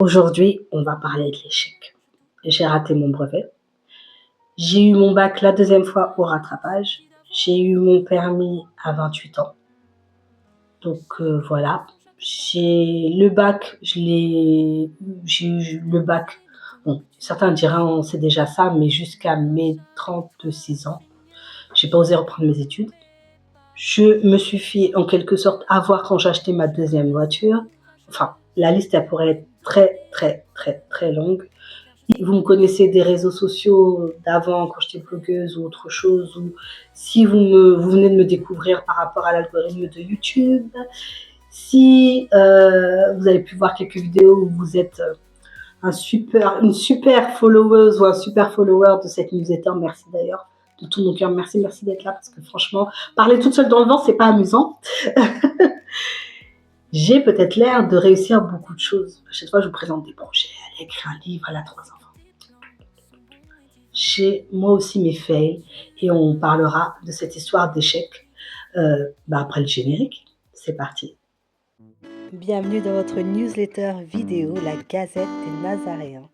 Aujourd'hui, on va parler de l'échec. J'ai raté mon brevet. J'ai eu mon bac la deuxième fois au rattrapage. J'ai eu mon permis à 28 ans. Donc voilà. J'ai le bac, j'ai eu le bac. Bon, certains diront c'est déjà ça, mais jusqu'à mes 36 ans, j'ai pas osé reprendre mes études. Je me suis fait en quelque sorte avoir quand j'ai acheté ma deuxième voiture. Enfin, la liste elle pourrait être très très très très longue. Vous me connaissez des réseaux sociaux d'avant quand j'étais blogueuse ou autre chose, ou si vous venez de me découvrir par rapport à l'algorithme de YouTube, si vous avez pu voir quelques vidéos où vous êtes une super followeuse ou un super follower de cette newsletter, merci d'ailleurs de tout mon cœur, merci d'être là parce que franchement, parler toute seule dans le vent, c'est pas amusant. J'ai peut-être l'air de réussir beaucoup de choses. À chaque fois, je vous présente des projets, elle a écrit un livre, elle a 3 enfants. J'ai moi aussi mes fails et on parlera de cette histoire d'échec après le générique. C'est parti. Bienvenue dans votre newsletter vidéo La Gazette des Nazaréens,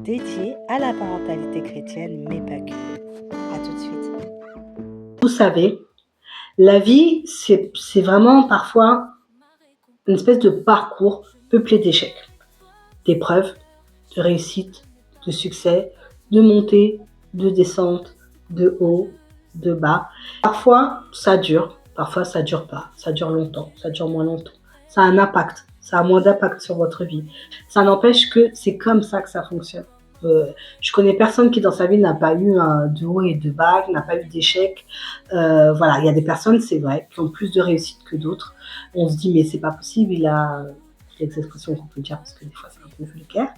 dédiée à la parentalité chrétienne, mais pas que. A tout de suite. Vous savez, la vie, c'est vraiment parfois une espèce de parcours peuplé d'échecs, d'épreuves, de réussites, de succès, de montées, de descentes, de hauts, de bas. Parfois, ça dure pas, ça dure longtemps, ça dure moins longtemps. Ça a un impact, ça a moins d'impact sur votre vie. Ça n'empêche que c'est comme ça que ça fonctionne. Je connais personne qui dans sa vie n'a pas eu de haut et de bas, n'a pas eu d'échec. Voilà, il y a des personnes, c'est vrai, qui ont plus de réussite que d'autres. On se dit mais c'est pas possible, il a les expressions qu'on peut dire parce que des fois c'est un peu vulgaire.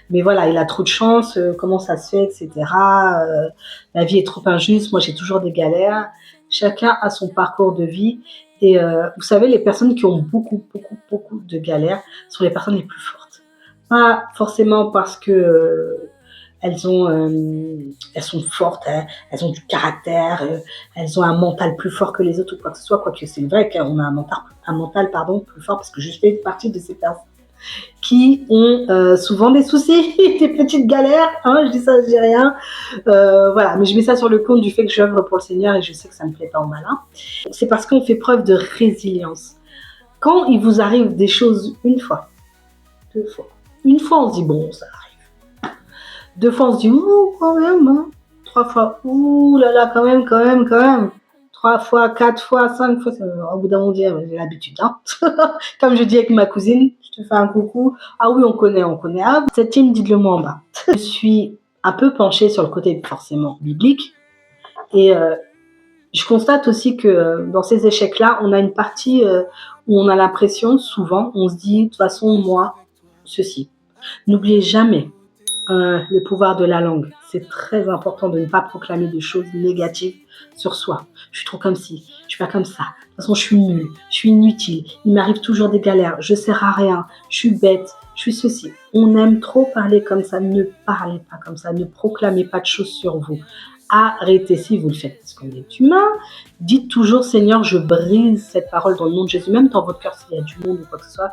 Mais voilà, il a trop de chance, comment ça se fait, etc. La vie est trop injuste, moi j'ai toujours des galères. Chacun a son parcours de vie. Et vous savez, les personnes qui ont beaucoup de galères sont les personnes les plus fortes. Pas forcément parce que elles sont fortes, hein, elles ont du caractère, elles ont un mental plus fort que les autres ou quoi que ce soit, quoique c'est vrai qu'on a un mental plus fort parce que je fais partie de ces personnes qui ont souvent des soucis, des petites galères, hein, je dis ça, je dis rien, voilà, mais je mets ça sur le compte du fait que j'œuvre pour le Seigneur et je sais que ça ne plaît pas au malin. C'est parce qu'on fait preuve de résilience. Quand il vous arrive des choses une fois, deux fois, une fois on se dit bon, ça arrive. 2 fois, on se dit, ouh, quand même, hein. 3 fois, ouh là là, quand même. 3 fois, 4 fois, 5 fois, au bout d'un moment, j'ai l'habitude, hein. Comme je dis avec ma cousine, je te fais un coucou. Ah oui, on connaît. Ah, cette team, dites-le moi en bas. Je suis un peu penchée sur le côté forcément biblique. Et je constate aussi que dans ces échecs-là, on a une partie où on a l'impression, souvent, on se dit, de toute façon, moi, ceci. N'oubliez jamais le pouvoir de la langue. C'est très important de ne pas proclamer de choses négatives sur soi. Je suis trop comme ci, je suis pas comme ça. De toute façon, je suis nulle, je suis inutile. Il m'arrive toujours des galères, je sers à rien, je suis bête, je suis ceci. On aime trop parler comme ça. Ne parlez pas comme ça. Ne proclamez pas de choses sur vous. Arrêtez si vous le faites parce qu'on est humain. Dites toujours Seigneur, je brise cette parole dans le nom de Jésus, même dans votre cœur s'il y a du monde ou quoi que ce soit.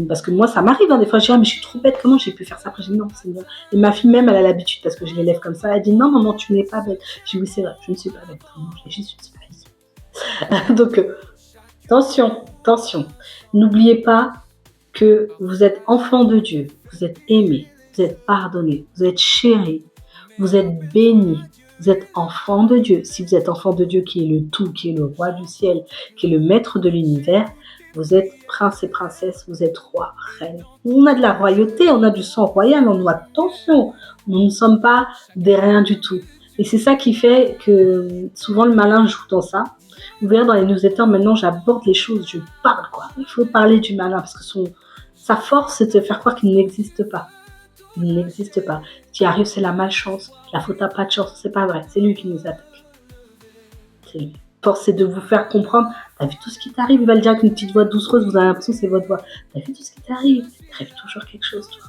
Parce que moi, ça m'arrive, hein, des fois, je dis, mais je suis trop bête, comment j'ai pu faire ça? Après, je dis non, Seigneur. Et ma fille même, elle a l'habitude parce que je l'élève comme ça. Elle dit non, maman, tu n'es pas bête. Je dis oui, c'est vrai, je ne suis pas bête. Non, je suis pas. Donc, attention. N'oubliez pas que vous êtes enfant de Dieu, vous êtes aimé, vous êtes pardonné, vous êtes chéri, vous êtes béni. Vous êtes enfant de Dieu. Si vous êtes enfant de Dieu qui est le tout, qui est le roi du ciel, qui est le maître de l'univers, vous êtes prince et princesse, vous êtes roi, reine. On a de la royauté, on a du sang royal, on doit attention. Nous ne sommes pas des riens du tout. Et c'est ça qui fait que souvent le malin joue dans ça. Vous verrez dans les newsletters, maintenant j'aborde les choses, je parle quoi. Il faut parler du malin parce que sa force c'est de te faire croire qu'il n'existe pas. Il n'existe pas. Ce qui arrive, c'est la malchance. La faute à pas de chance. C'est pas vrai. C'est lui qui nous attaque. C'est lui. Force, c'est de vous faire comprendre. T'as vu tout ce qui t'arrive. Il va le dire avec une petite voix doucereuse. Vous avez l'impression que c'est votre voix. T'as vu tout ce qui t'arrive. T'arrives toujours quelque chose, toi.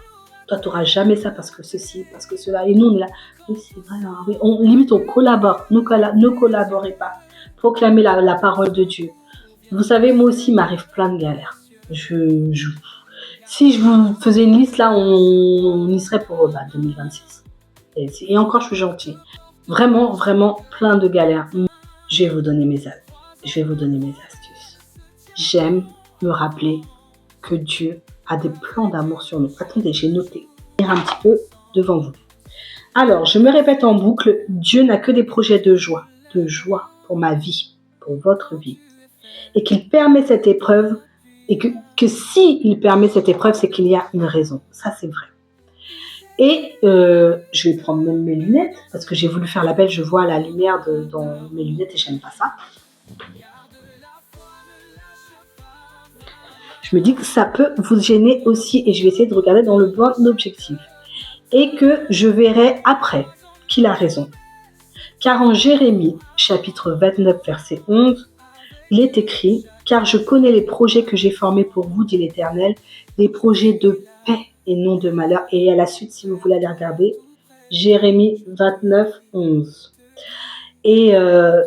Toi, t'auras jamais ça parce que ceci, parce que cela. Et nous, on est là. Oui, c'est vrai. Hein, oui. Limite, on collabore. Ne collaborez pas. Proclamez la parole de Dieu. Vous savez, moi aussi, il m'arrive plein de galères. Si je vous faisais une liste, là, on y serait pour 2026. Et encore, je suis gentille. Vraiment, vraiment plein de galères. Je vais vous donner mes astuces. J'aime me rappeler que Dieu a des plans d'amour sur nous. Attendez, j'ai noté. Je vais un petit peu devant vous. Alors, je me répète en boucle, Dieu n'a que des projets de joie pour ma vie, pour votre vie. Et qu'il permet cette épreuve, et que si il permet cette épreuve, c'est qu'il y a une raison. Ça, c'est vrai. Et je vais prendre même mes lunettes, parce que j'ai voulu faire l'appel, je vois la lumière dans mes lunettes et j'aime pas ça. Je me dis que ça peut vous gêner aussi, et je vais essayer de regarder dans le bon objectif. Et que je verrai après qu'il a raison. Car en Jérémie, chapitre 29, verset 11, il est écrit « Car je connais les projets que j'ai formés pour vous, dit l'Éternel, des projets de paix et non de malheur. » Et à la suite, si vous voulez aller regarder, Jérémie 29, 11. Et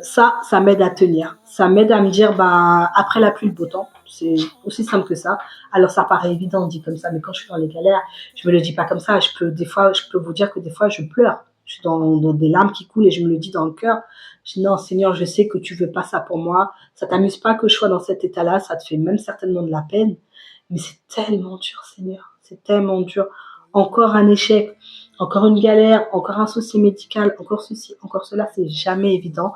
ça m'aide à tenir. Ça m'aide à me dire, après la pluie, le beau temps. C'est aussi simple que ça. Alors, ça paraît évident, dit comme ça, mais quand je suis dans les galères, je me le dis pas comme ça. Je peux vous dire que des fois, je pleure. Je suis dans des larmes qui coulent et je me le dis dans le cœur. Je dis, non, Seigneur, je sais que tu veux pas ça pour moi. Ça t'amuse pas que je sois dans cet état-là. Ça te fait même certainement de la peine. Mais c'est tellement dur, Seigneur. C'est tellement dur. Encore un échec. Encore une galère, encore un souci médical, encore ceci, encore cela, c'est jamais évident.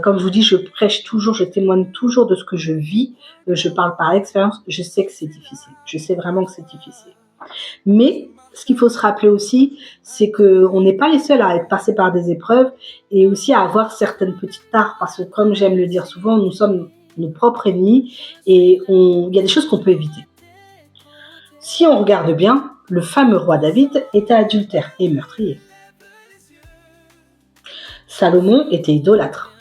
Comme je vous dis, je prêche toujours, je témoigne toujours de ce que je vis. Je parle par expérience, je sais que c'est difficile. Je sais vraiment que c'est difficile. Mais ce qu'il faut se rappeler aussi, c'est qu'on n'est pas les seuls à être passés par des épreuves et aussi à avoir certaines petites tares. Parce que comme j'aime le dire souvent, nous sommes nos propres ennemis et il y a des choses qu'on peut éviter. Si on regarde bien, le fameux roi David était adultère et meurtrier. Salomon était idolâtre.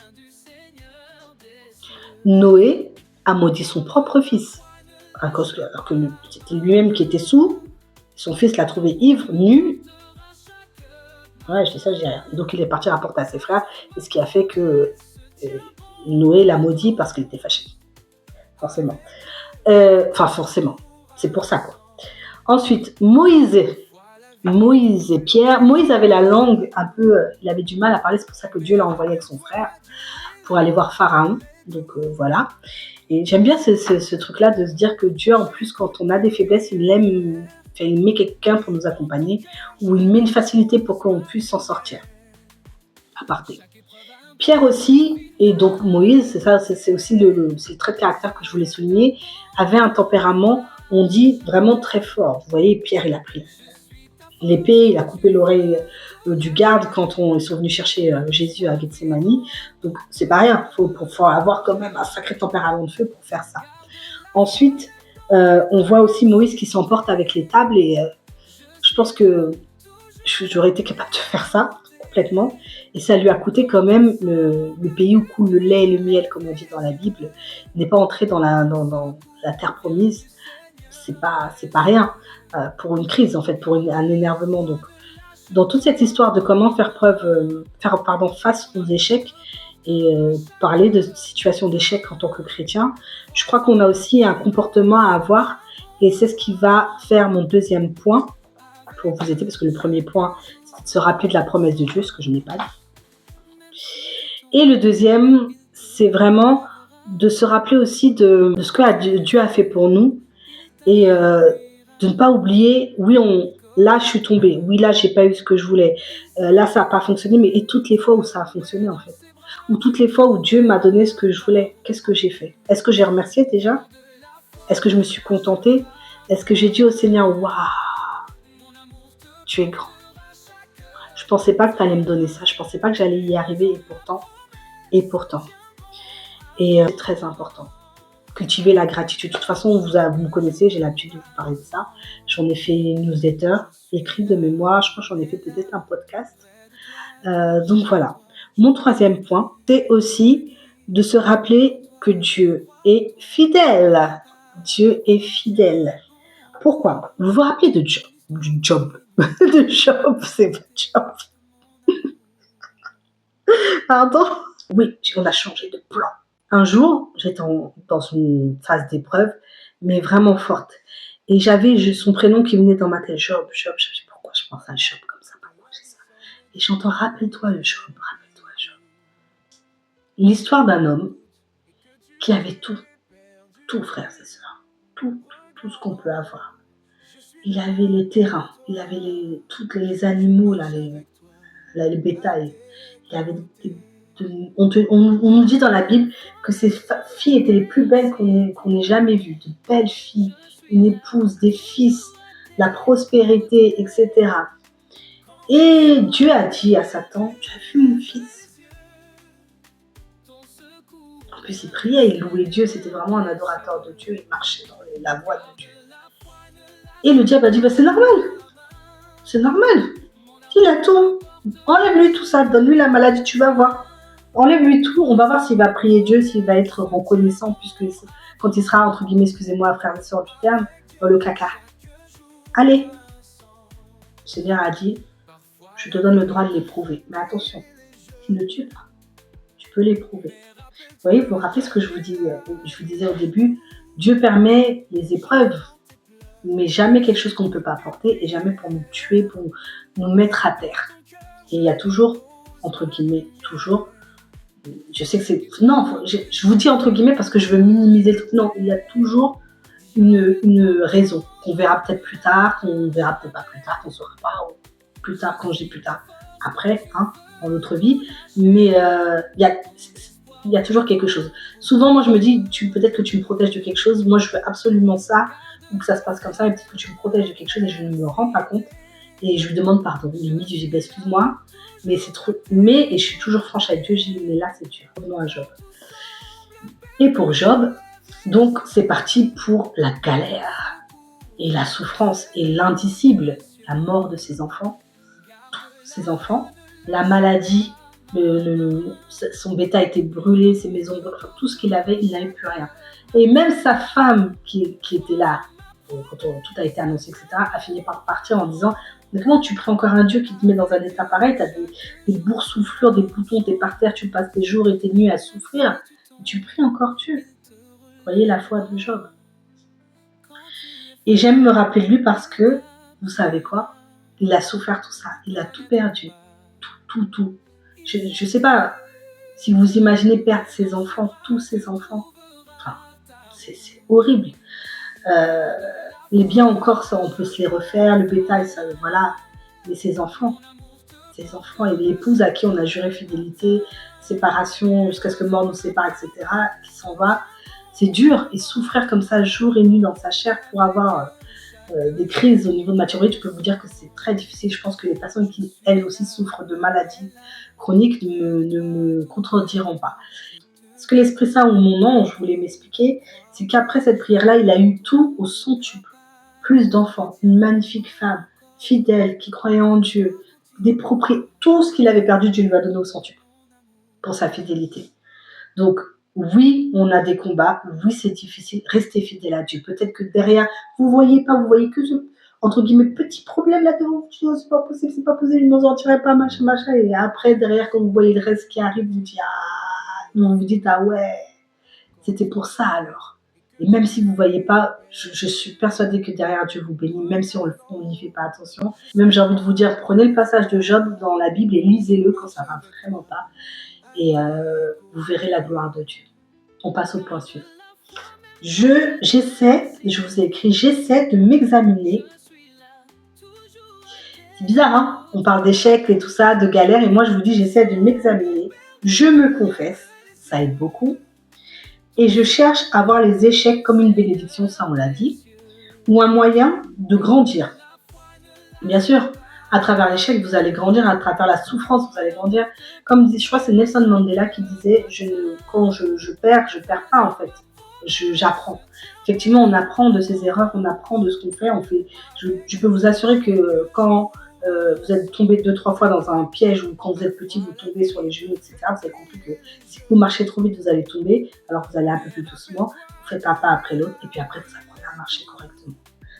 Noé a maudit son propre fils, alors que c'était lui-même qui était saoul. Son fils l'a trouvé ivre, nu. Ouais, je dis ça, je dis rien. Donc il est parti rapporter à ses frères, et ce qui a fait que Noé l'a maudit parce qu'il était fâché. Forcément. Forcément. C'est pour ça, quoi. Ensuite, Moïse et Pierre. Moïse avait la langue un peu, il avait du mal à parler, c'est pour ça que Dieu l'a envoyé avec son frère pour aller voir Pharaon. Donc voilà. Et j'aime bien ce truc-là de se dire que Dieu, en plus, quand on a des faiblesses, il met quelqu'un pour nous accompagner ou il met une facilité pour qu'on puisse s'en sortir. Aparté. Pierre aussi, et donc Moïse, c'est aussi le trait de caractère que je voulais souligner, avait un tempérament, on dit, vraiment très fort. Vous voyez, Pierre, il a pris l'épée, il a coupé l'oreille du garde quand ils sont venus chercher Jésus à Gethsémani. Donc, c'est pas rien. Faut avoir quand même un sacré tempérament de feu pour faire ça. Ensuite, on voit aussi Moïse qui s'emporte avec les tables et je pense que j'aurais été capable de faire ça complètement. Et ça lui a coûté quand même le pays où coule le lait et le miel, comme on dit dans la Bible. Il n'est pas entré dans la terre promise. C'est pas rien pour une crise, en fait, pour un énervement. Donc, dans toute cette histoire de comment faire face aux échecs et parler de situation d'échec en tant que chrétien, je crois qu'on a aussi un comportement à avoir et c'est ce qui va faire mon deuxième point pour vous aider, parce que le premier point, c'est de se rappeler de la promesse de Dieu, ce que je n'ai pas dit. Et le deuxième, c'est vraiment de se rappeler aussi de ce que Dieu a fait pour nous et de ne pas oublier, oui, là je suis tombée, oui, là j'ai pas eu ce que je voulais, là ça n'a pas fonctionné, mais et toutes les fois où ça a fonctionné en fait, ou toutes les fois où Dieu m'a donné ce que je voulais, qu'est-ce que j'ai fait? Est-ce que j'ai remercié déjà? Est-ce que je me suis contentée? Est-ce que j'ai dit au Seigneur, waouh, tu es grand. Je pensais pas que tu allais me donner ça, je pensais pas que j'allais y arriver et pourtant. Et c'est très important. Cultiver la gratitude. De toute façon, vous me connaissez, j'ai l'habitude de vous parler de ça. J'en ai fait une newsletter, écrite de mémoire. Je crois que j'en ai fait peut-être un podcast. Donc voilà. Mon troisième point, c'est aussi de se rappeler que Dieu est fidèle. Dieu est fidèle. Pourquoi? Vous vous rappelez de Job? De Job, c'est pas Job. Pardon? Oui, on a changé de plan. Un jour, j'étais dans une phase d'épreuve, mais vraiment forte. Et j'avais son prénom qui venait dans ma tête, Job, Job, je sais pas pourquoi je pense à Job comme ça, pourquoi j'ai ça. Et j'entends, rappelle-toi Job, rappelle-toi Job. L'histoire d'un homme qui avait tout, frères et sœurs, tout ce qu'on peut avoir. Il avait les terrains, il avait tous les animaux, là, les bétails. Il avait on nous dit dans la Bible que ces filles étaient les plus belles qu'on ait jamais vues. De belles filles, une épouse, des fils, la prospérité, etc. Et Dieu a dit à Satan, tu as vu mon fils? En plus, il priait, il louait Dieu, c'était vraiment un adorateur de Dieu, il marchait dans la voie de Dieu. Et le diable a dit, c'est normal, il a tout, enlève-lui tout ça, donne-lui la maladie, tu vas voir. Enlève-lui tout, on va voir s'il va prier Dieu, s'il va être reconnaissant, puisque quand il sera, entre guillemets, excusez-moi, frère et sœur du terme, dans le caca. Allez. Le Seigneur a dit, je te donne le droit de l'éprouver. Mais attention, tu ne tues pas. Tu peux l'éprouver. Vous voyez, vous vous rappelez ce que je vous disais au début, Dieu permet les épreuves, mais jamais quelque chose qu'on ne peut pas apporter, et jamais pour nous tuer, pour nous mettre à terre. Et il y a toujours, entre guillemets, toujours, je sais que c'est... Non, je vous dis entre guillemets parce que je veux minimiser le truc. Non, il y a toujours une raison qu'on verra peut-être plus tard, qu'on verra peut-être pas plus tard, qu'on saura pas plus tard, quand je dis plus tard, après, dans l'autre vie. Mais il y a toujours quelque chose. Souvent, moi, je me dis, peut-être que tu me protèges de quelque chose. Moi, je veux absolument ça, ou que ça se passe comme ça, et peut-être que tu me protèges de quelque chose et je ne me rends pas compte. Et je lui demande pardon. Limite, je dis, excuse-moi, mais c'est trop. Et je suis toujours franche avec Dieu, je dis, mais là, c'est dur. Revenons à Job. Et pour Job, donc, c'est parti pour la galère, et la souffrance, et l'indicible, la mort de ses enfants, la maladie, son bétail était brûlé, ses maisons brûlées, enfin, tout ce qu'il avait, il n'avait plus rien. Et même sa femme qui était là, quand tout a été annoncé, etc., a fini par partir en disant, mais comment tu pries encore un Dieu qui te met dans un état pareil, tu as des boursouflures, des boutons, tu es par terre, tu passes tes jours et tes nuits à souffrir, et tu pries encore Dieu. Vous voyez la foi de Job. Et j'aime me rappeler de lui parce que, vous savez quoi, il a souffert tout ça, il a tout perdu, tout. Je ne sais pas si vous imaginez perdre ses enfants, tous ses enfants, enfin, c'est horrible. Les biens encore, ça, on peut se les refaire, le bétail, ça, voilà. Mais ses enfants et l'épouse à qui on a juré fidélité, séparation, jusqu'à ce que mort nous sépare, etc., qui s'en va, c'est dur. Et souffrir comme ça, jour et nuit dans sa chair pour avoir des crises au niveau de maturité, je peux vous dire que c'est très difficile. Je pense que les personnes qui, elles aussi, souffrent de maladies chroniques ne me contrediront pas. Ce que l'Esprit Saint ou mon ange voulait m'expliquer, c'est qu'après cette prière-là, il a eu tout au centuple. Plus d'enfants, une magnifique femme, fidèle, qui croyait en Dieu, des propriétés, tout ce qu'il avait perdu, Dieu lui a donné au centuple pour sa fidélité. Donc, oui, on a des combats, oui, c'est difficile, restez fidèle à Dieu. Peut-être que derrière, vous voyez que ce, entre guillemets, petit problème là devant vous, c'est pas possible, je m'en sortirai pas, machin, et après, derrière, quand vous voyez le reste qui arrive, vous dites, ouais, c'était pour ça alors. Et même si vous ne voyez pas, je suis persuadée que derrière Dieu vous bénit, même si on n'y fait pas attention. Même j'ai envie de vous dire, prenez le passage de Job dans la Bible et lisez-le quand ça ne va vraiment pas. Et vous verrez la gloire de Dieu. On passe au point suivant. Je vous ai écrit, j'essaie de m'examiner. C'est bizarre, on parle d'échecs et tout ça, de galères, et moi je vous dis, j'essaie de m'examiner. Je me confesse, ça aide beaucoup. Et je cherche à voir les échecs comme une bénédiction, ça on l'a dit, ou un moyen de grandir. Bien sûr, à travers l'échec, vous allez grandir, à travers la souffrance, vous allez grandir. Comme je crois que c'est Nelson Mandela qui disait, quand je perds pas en fait, j'apprends. Effectivement, on apprend de ses erreurs, on apprend de ce qu'on fait. Je peux vous assurer que quand vous êtes tombé 2-3 fois dans un piège ou quand vous êtes petit, vous tombez sur les genoux, etc. Vous avez compris que si vous marchez trop vite, vous allez tomber. Alors vous allez un peu plus doucement, vous faites un pas après l'autre et puis après vous apprenez à marcher correctement.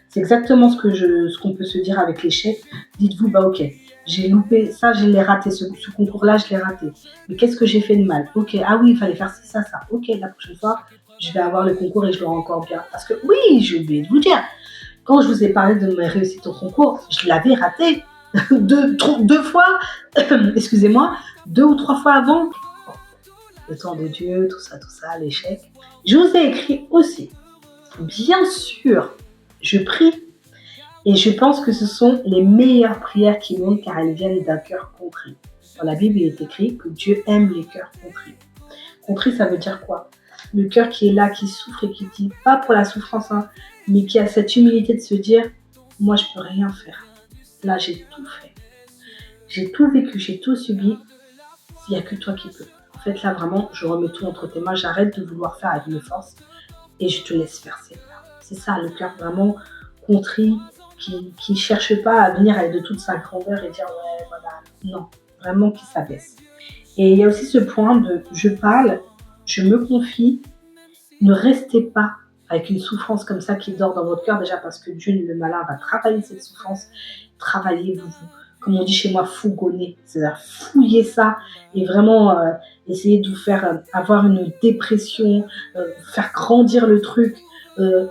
C'est exactement ce qu'on peut se dire avec l'échec. Dites-vous, ok, j'ai loupé ça, je l'ai raté, ce concours-là, je l'ai raté. Mais qu'est-ce que j'ai fait de mal? Ok, oui, il fallait faire ça. Ok, la prochaine fois, je vais avoir le concours et je l'aurai encore bien. Parce que oui, j'ai oublié de vous dire, Quand je vous ai parlé de mes réussites au concours, je l'avais raté deux fois, excusez-moi, 2 ou 3 fois avant. Le temps de Dieu, tout ça, l'échec. Je vous ai écrit aussi. Bien sûr, je prie et je pense que ce sont les meilleures prières qui montent car elles viennent d'un cœur contrit. Dans la Bible, il est écrit que Dieu aime les cœurs contrits. Contrit, ça veut dire quoi? Le cœur qui est là, qui souffre et qui dit, pas pour la souffrance, hein, mais qui a cette humilité de se dire, moi je peux rien faire. Là, j'ai tout fait. J'ai tout vécu, j'ai tout subi. Il n'y a que toi qui peux. En fait, là, vraiment, je remets tout entre tes mains. J'arrête de vouloir faire avec mes forces et je te laisse faire. C'est ça, le cœur vraiment contrit, qui cherche pas à venir avec de toute sa grandeur et dire, ouais, voilà. Non, vraiment qui s'abaisse. Et il y a aussi ce point de, je parle, je me confie, ne restez pas avec une souffrance comme ça qui dort dans votre cœur, déjà parce que Dieu, le malin, va travailler cette souffrance, travailler vous, comme on dit chez moi, fougonner, c'est-à-dire fouiller ça et vraiment essayer de vous faire avoir une dépression, faire grandir le truc,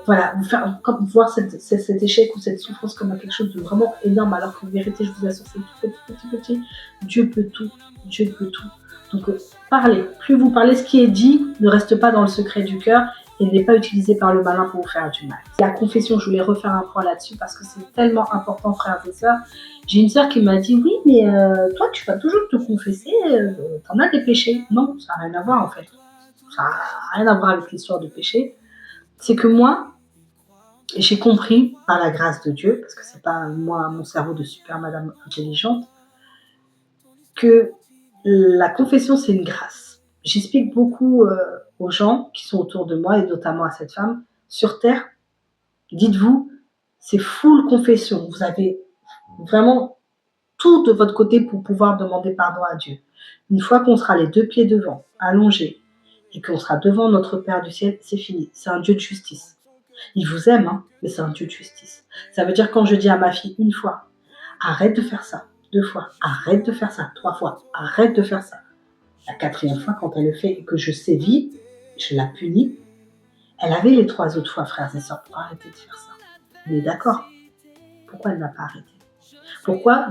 voilà, vous faire voir cet échec ou cette souffrance comme quelque chose de vraiment énorme, alors qu'en vérité, je vous assure, c'est tout petit. Dieu peut tout, Dieu peut tout. Donc parlez, plus vous parlez, ce qui est dit ne reste pas dans le secret du cœur et n'est pas utilisé par le malin pour vous faire du mal. La confession, je voulais refaire un point là-dessus parce que c'est tellement important, frères et sœurs. J'ai une sœur qui m'a dit, oui, mais toi, tu vas toujours te confesser, t'en as des péchés. Non, ça n'a rien à voir en fait. Ça n'a rien à voir avec l'histoire de péché. C'est que moi, j'ai compris, par la grâce de Dieu, parce que c'est pas moi, mon cerveau de super madame intelligente, que la confession, c'est une grâce. J'explique beaucoup aux gens qui sont autour de moi, et notamment à cette femme, sur Terre, dites-vous, c'est full confession. Vous avez vraiment tout de votre côté pour pouvoir demander pardon à Dieu. Une fois qu'on sera les 2 pieds devant, allongés, et qu'on sera devant notre Père du ciel, c'est fini. C'est un Dieu de justice. Il vous aime, hein, mais c'est un Dieu de justice. Ça veut dire quand je dis à ma fille une fois, arrête de faire ça, 2 fois, arrête de faire ça, 3 fois, arrête de faire ça. La 4e fois, quand elle le fait et que je sévis, je la punis. Elle avait les 3 autres fois, frères et sœurs, pour arrêter de faire ça. On est d'accord? Pourquoi elle n'a pas arrêté? Pourquoi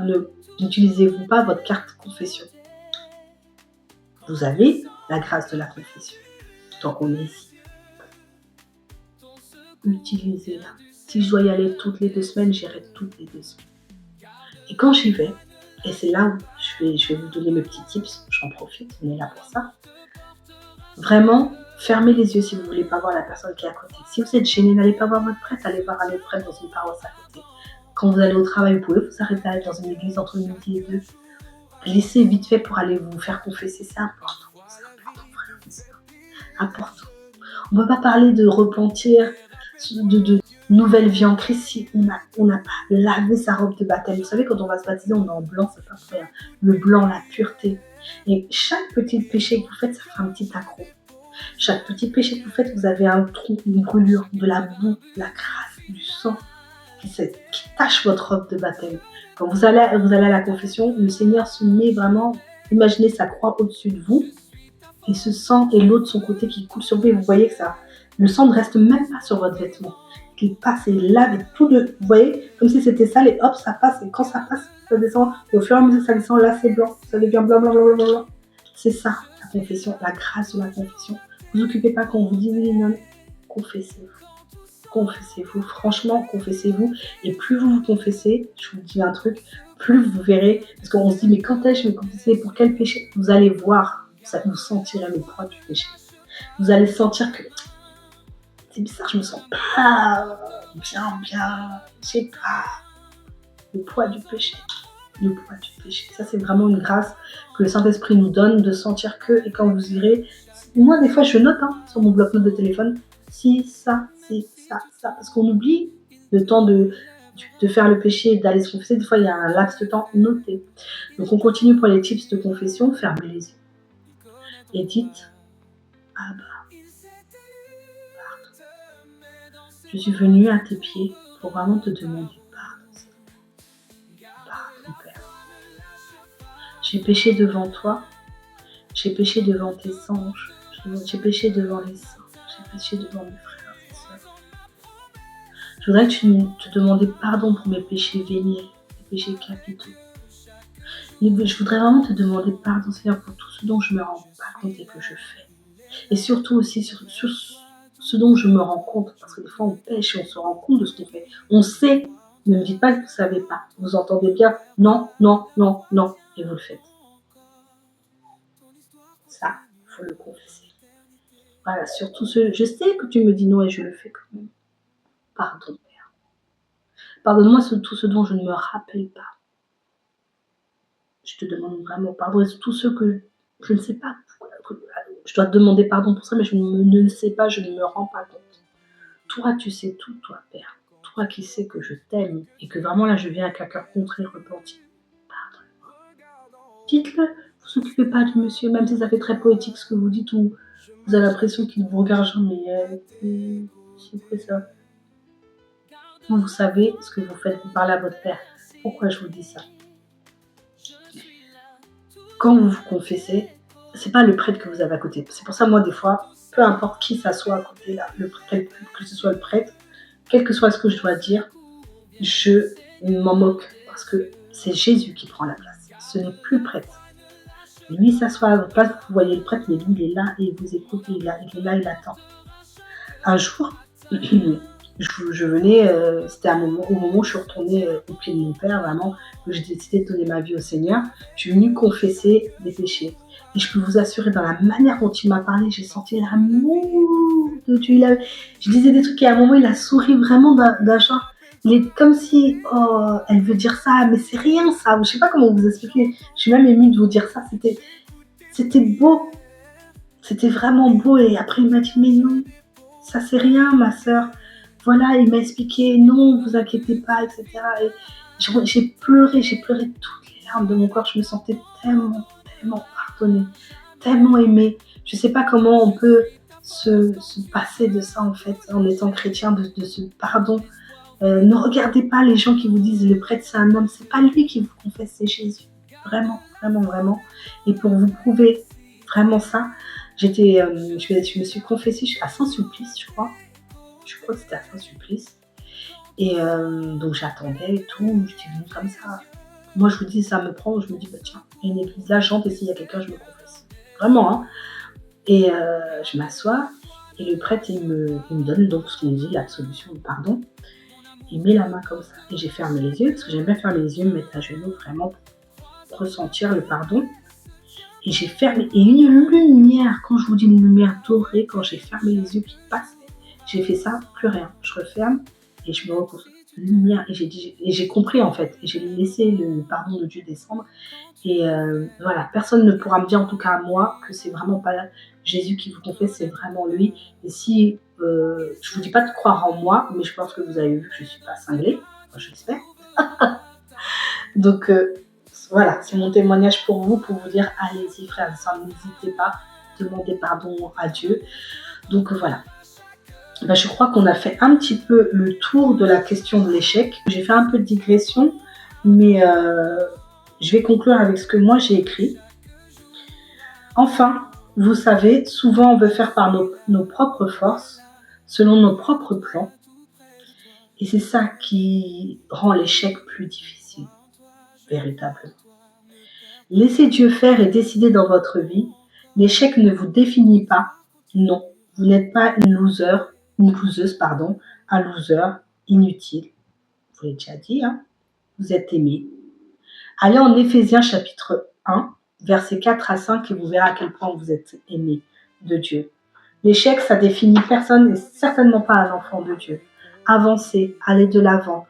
n'utilisez-vous pas votre carte confession? Vous avez la grâce de la confession. Tant qu'on est ici. Utilisez-la. Si je dois y aller toutes les 2 semaines, j'irai toutes les 2 semaines. Et quand j'y vais, et c'est là où je vais vous donner mes petits tips, j'en profite, on est là pour ça. Vraiment, fermez les yeux si vous ne voulez pas voir la personne qui est à côté. Si vous êtes gêné, n'allez pas voir votre prêtre, allez voir un autre prêtre dans une paroisse à côté. Quand vous allez au travail, vous pouvez vous arrêter à aller dans une église entre midi et 2. Laissez vite fait pour aller vous faire confesser, c'est important, frère et sœur. Important. On ne peut pas parler de repentir, de nouvelle vie en Christ si on n'a pas lavé sa robe de baptême. Vous savez, quand on va se baptiser, on est en blanc, c'est pas vrai. Le blanc, la pureté. Et chaque petit péché que vous faites, ça fait un petit accro. Chaque petit péché que vous faites, vous avez un trou, une brûlure, de la boue, de la crasse, du sang qui tache votre robe de baptême. Quand vous allez à la confession, le Seigneur se met vraiment, imaginez sa croix au-dessus de vous, et ce sang et l'eau de son côté qui coule sur vous, et vous voyez que le sang ne reste même pas sur votre vêtement, qu'il passe et lave et tout vous voyez, comme si c'était sale et hop, ça passe, et quand ça passe, ça descend, et au fur et à mesure que ça descend, là c'est blanc, ça devient blanc, blanc, blanc, blanc, blanc. C'est ça, la confession, la grâce de la confession. Ne vous occupez pas quand on vous dit oui, non, confessez-vous. Confessez-vous, franchement, confessez-vous. Et plus vous vous confessez, je vous dis un truc, plus vous verrez, parce qu'on se dit, mais quand est-ce que je vais confesser, pour quel péché? Vous allez voir, vous sentirez le poids du péché. Vous allez sentir que, c'est bizarre, je me sens pas bien, je sais pas. Le poids du péché. Le poids du péché. Ça, c'est vraiment une grâce que le Saint-Esprit nous donne de sentir que, et quand vous irez, moi, des fois, je note sur mon bloc-notes de téléphone, si, ça, parce qu'on oublie le temps de faire le péché et d'aller se confesser. Des fois, il y a un laps de temps noté. Donc, on continue pour les tips de confession. Fermez les yeux. Et dites, Abba, pardon. Je suis venue à tes pieds pour vraiment te demander pardon. Pardon, Père. J'ai péché devant toi. J'ai péché devant tes anges. J'ai péché devant les saints. J'ai péché devant mes frères et sœurs. Je voudrais que tu te demandes pardon pour mes péchés véniels, mes péchés capitaux. Je voudrais vraiment te demander pardon, Seigneur, pour tout ce dont je me rends pas compte et que je fais. Et surtout aussi sur ce dont je me rends compte, parce que des fois on pêche et on se rend compte de ce qu'on fait. On sait, ne me dites pas que vous ne savez pas. Vous entendez bien, non, non, non, non, et vous le faites. Ça, il faut le confesser. Voilà, surtout je sais que tu me dis non et je le fais quand même. Pardon, Père. Pardonne-moi tout ce dont je ne me rappelle pas. Je te demande vraiment pardon. Et tout ce que je ne sais pas. Je dois te demander pardon pour ça, mais je ne sais pas, je ne me rends pas compte. Toi, tu sais tout, toi, Père. Toi qui sais que je t'aime et que vraiment là, je viens avec un cœur contré, repenti. Pardonne-moi. Dites-le. Vous ne vous occupez pas de monsieur, même si ça fait très poétique ce que vous dites, ou vous avez l'impression qu'il vous regarde, mais c'est quoi ça? Vous savez ce que vous faites, vous parlez à votre Père. Pourquoi je vous dis ça? Quand vous vous confessez, c'est pas le prêtre que vous avez à côté. C'est pour ça, moi, des fois, peu importe qui s'assoit à côté, là, que ce soit le prêtre, quel que soit ce que je dois dire, je m'en moque parce que c'est Jésus qui prend la place. Ce n'est plus le prêtre. Lui s'assoit à votre place, vous voyez le prêtre, mais lui, il est là et il vous écoute, il est là, il attend. Un jour, je venais, c'était au moment où je suis retournée au pied de mon père, vraiment, que j'ai décidé de donner ma vie au Seigneur. Je suis venue confesser des péchés. Et je peux vous assurer, dans la manière dont il m'a parlé, j'ai senti l'amour de Dieu. Je disais des trucs et à un moment, il a souri vraiment d'un genre. Il est comme si, oh, elle veut dire ça, mais c'est rien ça. Je ne sais pas comment vous expliquer. Je suis même émue de vous dire ça. C'était beau. C'était vraiment beau. Et après, il m'a dit, mais non, ça c'est rien, ma sœur. Voilà, il m'a expliqué, non, vous inquiétez pas, etc. Et j'ai pleuré toutes les larmes de mon corps. Je me sentais tellement pardonnée, tellement aimée. Je ne sais pas comment on peut se passer de ça, en fait, en étant chrétien, de ce pardon. Ne regardez pas les gens qui vous disent le prêtre c'est un homme, c'est pas lui qui vous confesse, c'est Jésus. Vraiment, vraiment, vraiment. Et pour vous prouver vraiment ça, je me suis confessée à Saint-Sulpice, je crois. Je crois que c'était à Saint-Sulpice. Et donc j'attendais et tout, j'étais venue comme ça. Moi je vous dis, ça me prend, je me dis, bah tiens, il y a une église là, j'entre et s'il y a quelqu'un, je me confesse. Vraiment, hein. Et je m'assois et le prêtre, il me donne donc ce qu'il dit, l'absolution, le pardon. Il met la main comme ça et j'ai fermé les yeux, parce que j'aime bien fermer les yeux, me mettre à genoux vraiment pour ressentir le pardon. Et j'ai fermé, et une lumière, quand je vous dis une lumière dorée, quand j'ai fermé les yeux qui passent, j'ai fait ça, plus rien. Je referme et je me repose. Lumière, et j'ai compris en fait, et j'ai laissé le pardon de Dieu descendre. Et voilà, personne ne pourra me dire, en tout cas à moi, que c'est vraiment pas Jésus qui vous confesse, c'est vraiment lui. Et si, je vous dis pas de croire en moi, mais je pense que vous avez vu que je suis pas cinglée, enfin, j'espère. Donc voilà, c'est mon témoignage pour vous dire, allez-y frères et sœurs, n'hésitez pas, demandez pardon à Dieu. Donc voilà. Ben, je crois qu'on a fait un petit peu le tour de la question de l'échec. J'ai fait un peu de digression, mais je vais conclure avec ce que moi j'ai écrit. Enfin, vous savez, souvent on veut faire par nos propres forces, selon nos propres plans, et c'est ça qui rend l'échec plus difficile, véritablement. Laissez Dieu faire et décider dans votre vie. L'échec ne vous définit pas. Non, vous n'êtes pas une loseuse, un loser inutile. Je vous l'ai déjà dit, hein. Vous êtes aimé. Allez en Éphésiens chapitre 1, versets 4 à 5 et vous verrez à quel point vous êtes aimé de Dieu. L'échec, ça définit personne et certainement pas un enfant de Dieu. Avancez, allez de l'avant.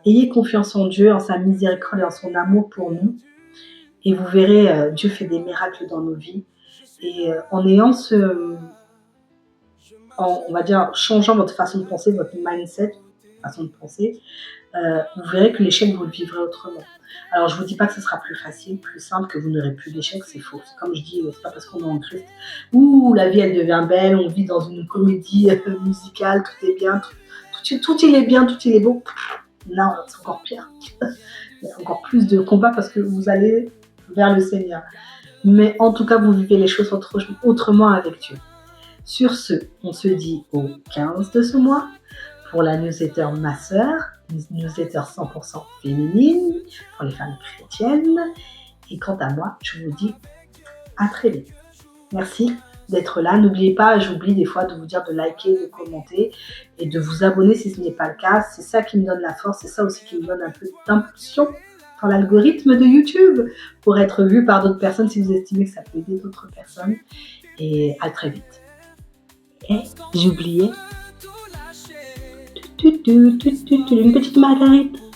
Ayez confiance en Dieu, en sa miséricorde et en son amour pour nous. Et vous verrez, Dieu fait des miracles dans nos vies. Et en ayant on va dire, changeant votre façon de penser, votre mindset, façon de penser, vous verrez que l'échec, vous le vivrez autrement. Alors, je ne vous dis pas que ce sera plus facile, plus simple, que vous n'aurez plus d'échec, c'est faux. C'est comme je dis, c'est pas parce qu'on est en Christ. Ouh, la vie, elle devient belle, on vit dans une comédie musicale, tout est bien, tout il est bien, tout il est beau. Non, c'est encore pire. Il y a encore plus de combats parce que vous allez vers le Seigneur. Mais en tout cas, vous vivez les choses autrement avec Dieu. Sur ce, on se dit au 15 de ce mois pour la newsletter Ma Sœur, une newsletter 100% féminine pour les femmes chrétiennes. Et quant à moi, je vous dis à très vite. Merci d'être là. N'oubliez pas, j'oublie des fois de vous dire de liker, de commenter et de vous abonner si ce n'est pas le cas. C'est ça qui me donne la force, c'est ça aussi qui me donne un peu d'impulsion dans l'algorithme de YouTube pour être vu par d'autres personnes si vous estimez que ça peut aider d'autres personnes. Et à très vite. Et j'ai oublié une petite marguerite.